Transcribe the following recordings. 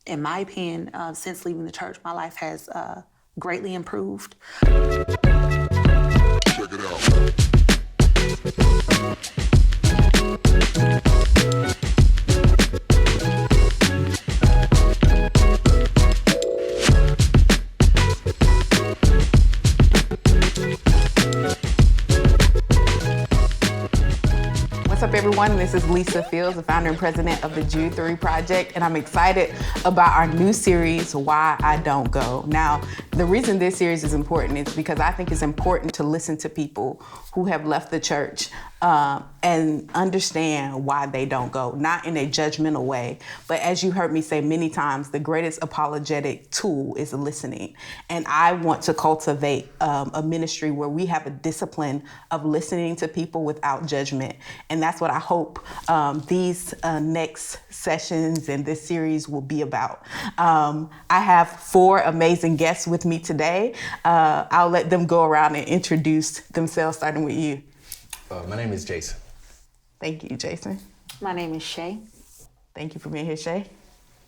in my opinion, since leaving the church, my life has greatly improved. Check it out. What's up, everyone? This is Lisa Fields, the founder and president of the Jude 3 Project, and I'm excited about our new series, Why I Don't Go. Now, the reason this series is important is because I think it's important to listen to people who have left the church and understand why they don't go, not in a judgmental way, but as you heard me say many times, the greatest apologetic tool is listening. And I want to cultivate a ministry where we have a discipline of listening to people without judgment. And that's what I hope these next sessions and this series will be about. I have 4 amazing guests with me today. I'll let them go around and introduce themselves, starting with you. My name is Jason. Thank you, Jason. My name is Shay. Thank you for being here, Shay.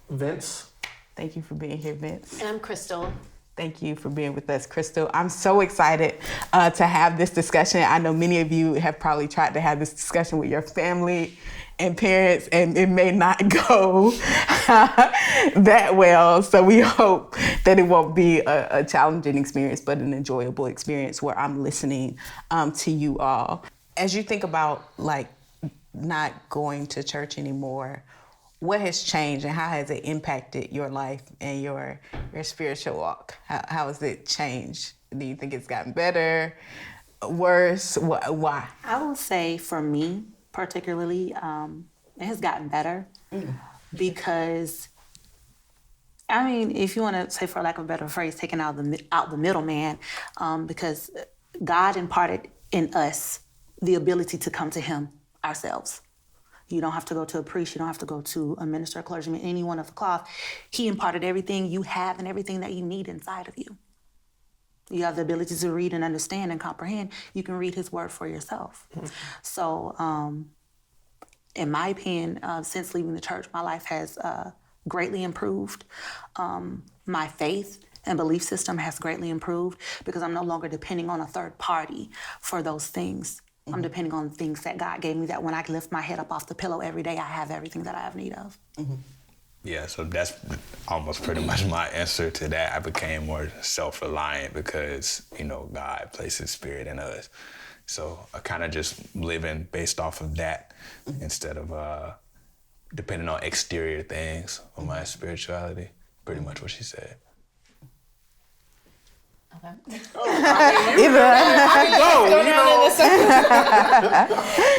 Vince. Thank you for being here, Vince. And I'm Crystal. Thank you for being with us, Crystal. I'm so excited to have this discussion. I know many of you have probably tried to have this discussion with your family and parents, and it may not go that well. So we hope that it won't be a challenging experience, but an enjoyable experience where I'm listening to you all. As you think about like not going to church anymore, what has changed and how has it impacted your life and your spiritual walk? How has it changed? Do you think it's gotten better, worse? Why? I will say for me, particularly, it has gotten better because, I mean, if you want to say, for lack of a better phrase, taking out the middleman, because God imparted in us the ability to come to Him ourselves. You don't have to go to a priest. You don't have to go to a minister, a clergyman, anyone of the cloth. He imparted everything you have and everything that you need inside of you. You have the ability to read and understand and comprehend. You can read His word for yourself. Mm-hmm. So, in my opinion, since leaving the church, my life has greatly improved. My faith and belief system has greatly improved because I'm no longer depending on a third party for those things. Mm-hmm. I'm depending on things that God gave me, that when I lift my head up off the pillow every day, I have everything that I have need of. Mm-hmm. Yeah, so that's almost pretty much my answer to that. I became more self-reliant because, God placed His Spirit in us. So I kind of just living based off of that instead of depending on exterior things on my spirituality. Pretty much what she said. Okay.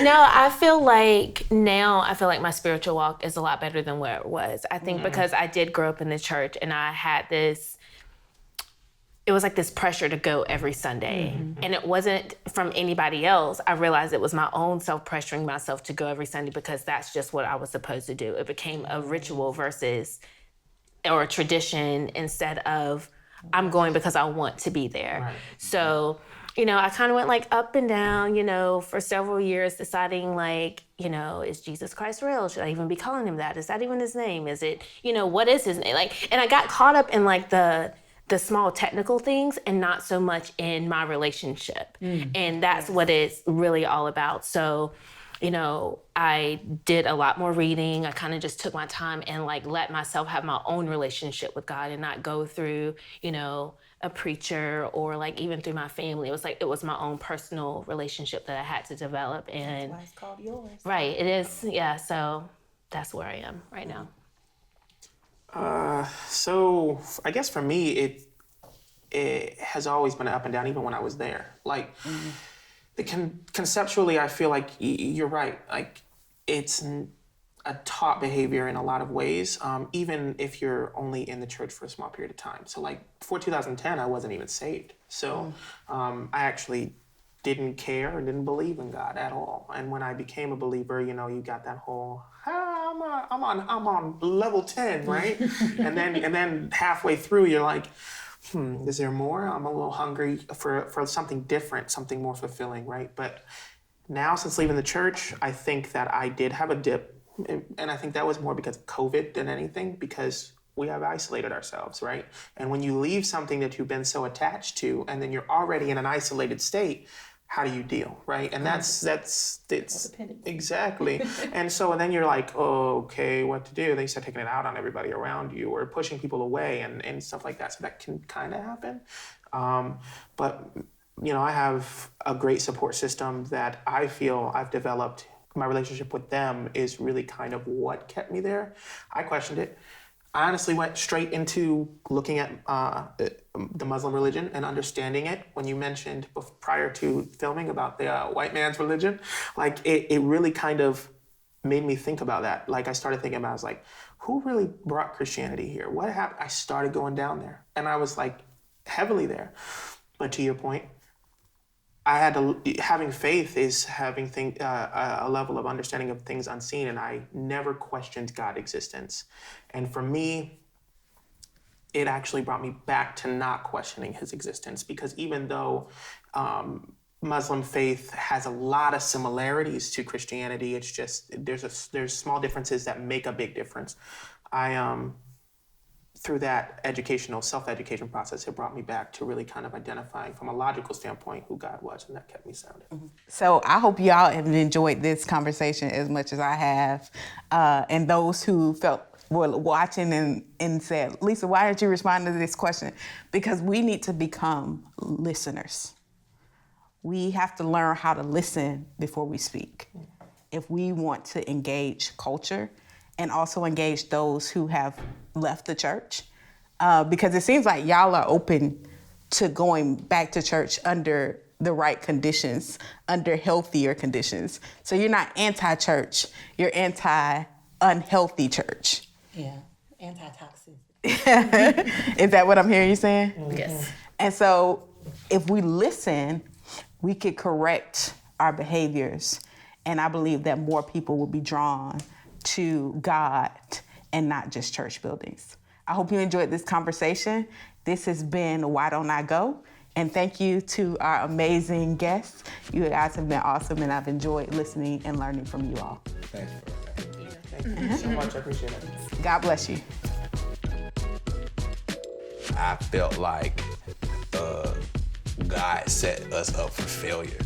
No, I feel like my spiritual walk is a lot better than where it was. I think because I did grow up in the church and I had it was like this pressure to go every Sunday. Mm-hmm. And it wasn't from anybody else. I realized it was my own self-pressuring myself to go every Sunday because that's just what I was supposed to do. It became a ritual or a tradition instead of I'm going because I want to be there. Right. So, I kind of went like up and down, for several years deciding like, is Jesus Christ real? Should I even be calling Him that? Is that even His name? Is it, what is His name? And I got caught up in like the small technical things and not so much in my relationship. And that's what it's really all about. So, I did a lot more reading. I kind of just took my time and like let myself have my own relationship with God and not go through, a preacher or like even through my family. It was my own personal relationship that I had to develop. And that's why it's called yours. Right, it is. Yeah, so that's where I am right now. So I guess for me, it has always been up and down, even when I was there. Like, conceptually, I feel like you're right. Like, it's a taught behavior in a lot of ways, even if you're only in the church for a small period of time. So, like, before 2010, I wasn't even saved. So I actually didn't care or didn't believe in God at all. And when I became a believer, you got that whole, I'm on level 10, right? and then halfway through, you're like, is there more? I'm a little hungry for something different, something more fulfilling, right? But now, since leaving the church, I think that I did have a dip. And I think that was more because of COVID than anything, because we have isolated ourselves, right? And when you leave something that you've been so attached to, and then you're already in an isolated state, how do you deal, right? And it's exactly. And so then you're like, oh, okay, what to do? Then you start taking it out on everybody around you or pushing people away and stuff like that. So that can kind of happen. But, you know, I have a great support system that I feel I've developed. My relationship with them is really kind of what kept me there. I questioned it. I honestly went straight into looking at the Muslim religion and understanding it. When you mentioned prior to filming about the white man's religion, like it really kind of made me think about that. Like I started thinking about, I was like, who really brought Christianity here? What happened? I started going down there and I was like heavily there. But to your point, having faith is having a level of understanding of things unseen, and I never questioned God's existence. And for me, it actually brought me back to not questioning his existence, because even though Muslim faith has a lot of similarities to Christianity, it's just there's small differences that make a big difference. Through that self-education process, it brought me back to really kind of identifying from a logical standpoint who God was, and that kept me sounded. So I hope y'all have enjoyed this conversation as much as I have. And those who were watching and said, Lisa, why did you respond to this question? Because we need to become listeners. We have to learn how to listen before we speak. If we want to engage culture and also engage those who have left the church, because it seems like y'all are open to going back to church under the right conditions, under healthier conditions. So you're not anti-church, you're anti-unhealthy church. Yeah, anti-toxic. Is that what I'm hearing you saying? Yes. And so if we listen, we could correct our behaviors. And I believe that more people will be drawn to God and not just church buildings. I hope you enjoyed this conversation. This has been Why Don't I Go? And thank you to our amazing guests. You guys have been awesome, and I've enjoyed listening and learning from you all. Thanks for having me. Thank you so much. I appreciate it. God bless you. I felt like God set us up for failure.